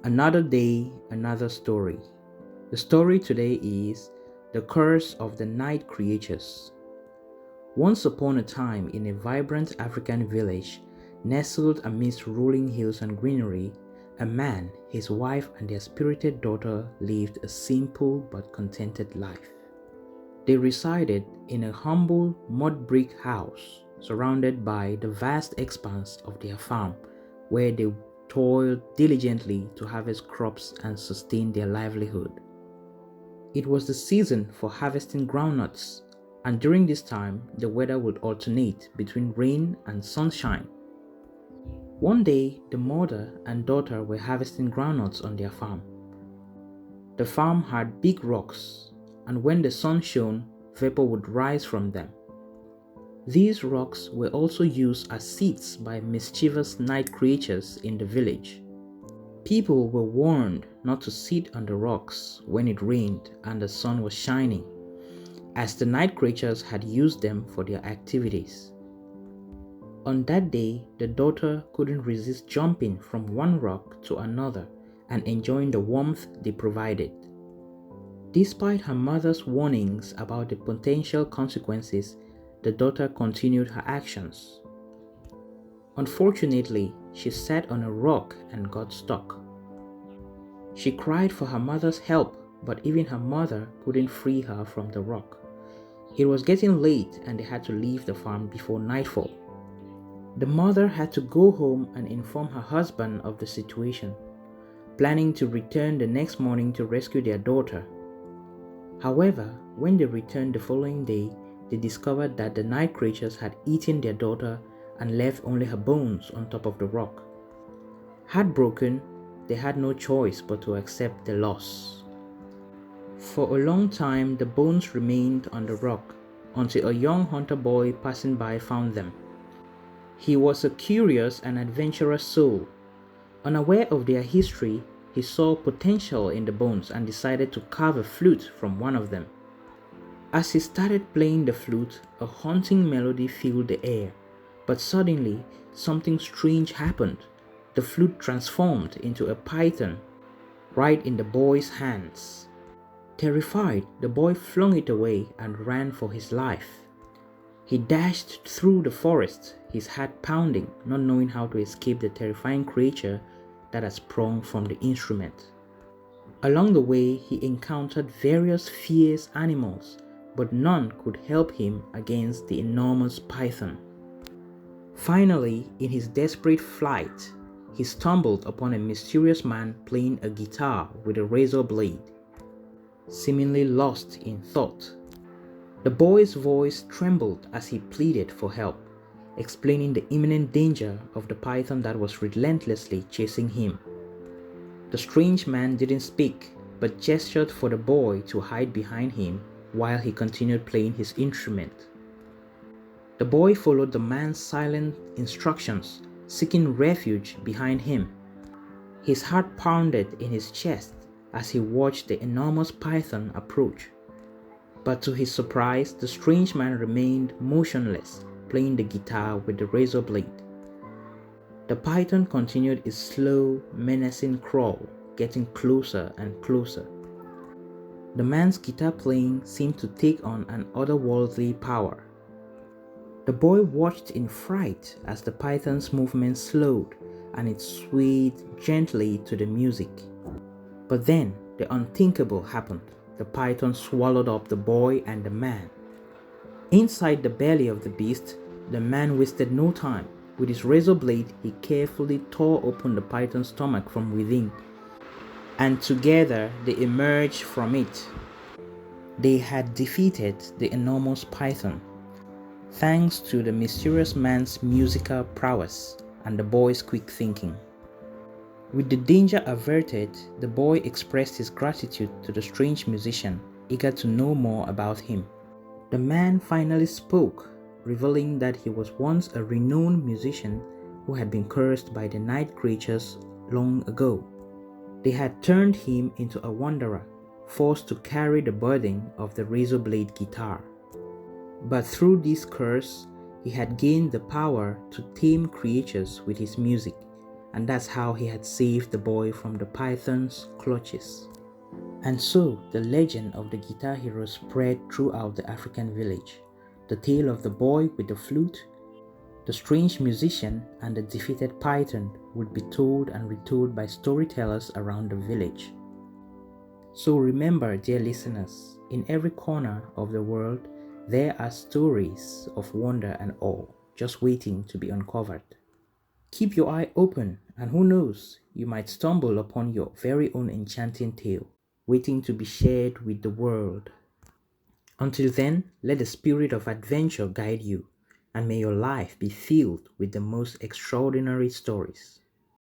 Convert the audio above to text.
Another day, another story. The story today is The Curse of the Night Creatures. Once upon a time, in a vibrant African village, nestled amidst rolling hills and greenery, a man, his wife, and their spirited daughter lived a simple but contented life. They resided in a humble mud brick house surrounded by the vast expanse of their farm, where they toiled diligently to harvest crops and sustain their livelihood. It was the season for harvesting groundnuts, and during this time, the weather would alternate between rain and sunshine. One day, the mother and daughter were harvesting groundnuts on their farm. The farm had big rocks, and when the sun shone, vapor would rise from them. These rocks were also used as seats by mischievous night creatures in the village. People were warned not to sit on the rocks when it rained and the sun was shining, as the night creatures had used them for their activities. On that day, the daughter couldn't resist jumping from one rock to another and enjoying the warmth they provided. Despite her mother's warnings about the potential consequences, the daughter continued her actions. Unfortunately, she sat on a rock and got stuck. She cried for her mother's help, but even her mother couldn't free her from the rock. It was getting late and they had to leave the farm before nightfall. The mother had to go home and inform her husband of the situation, planning to return the next morning to rescue their daughter. However, when they returned the following day, they discovered that the night creatures had eaten their daughter and left only her bones on top of the rock. Heartbroken, they had no choice but to accept the loss. For a long time, the bones remained on the rock until a young hunter boy passing by found them. He was a curious and adventurous soul. Unaware of their history, he saw potential in the bones and decided to carve a flute from one of them. As he started playing the flute, a haunting melody filled the air. But suddenly, something strange happened. The flute transformed into a python right in the boy's hands. Terrified, the boy flung it away and ran for his life. He dashed through the forest, his heart pounding, not knowing how to escape the terrifying creature that had sprung from the instrument. Along the way, he encountered various fierce animals, but none could help him against the enormous python. Finally, in his desperate flight, he stumbled upon a mysterious man playing a guitar with a razor blade. Seemingly lost in thought, the boy's voice trembled as he pleaded for help, explaining the imminent danger of the python that was relentlessly chasing him. The strange man didn't speak, but gestured for the boy to hide behind him while he continued playing his instrument. The boy followed the man's silent instructions, seeking refuge behind him. His heart pounded in his chest as he watched the enormous python approach. But to his surprise, the strange man remained motionless, playing the guitar with the razor blade. The python continued its slow, menacing crawl, getting closer and closer. The man's guitar playing seemed to take on an otherworldly power. The boy watched in fright as the python's movement slowed and it swayed gently to the music. But then, the unthinkable happened. The python swallowed up the boy and the man. Inside the belly of the beast, the man wasted no time. With his razor blade, he carefully tore open the python's stomach from within, and together they emerged from it. They had defeated the enormous python, thanks to the mysterious man's musical prowess and the boy's quick thinking. With the danger averted, the boy expressed his gratitude to the strange musician, eager to know more about him. The man finally spoke, revealing that he was once a renowned musician who had been cursed by the night creatures long ago. They had turned him into a wanderer, forced to carry the burden of the razor blade guitar. But through this curse, he had gained the power to tame creatures with his music, and that's how he had saved the boy from the python's clutches. And so, the legend of the guitar hero spread throughout the African village. The tale of the boy with the flute, the strange musician, and the defeated python would be told and retold by storytellers around the village. So remember, dear listeners, in every corner of the world, there are stories of wonder and awe just waiting to be uncovered. Keep your eye open, and who knows, you might stumble upon your very own enchanting tale, waiting to be shared with the world. Until then, let the spirit of adventure guide you, and may your life be filled with the most extraordinary stories.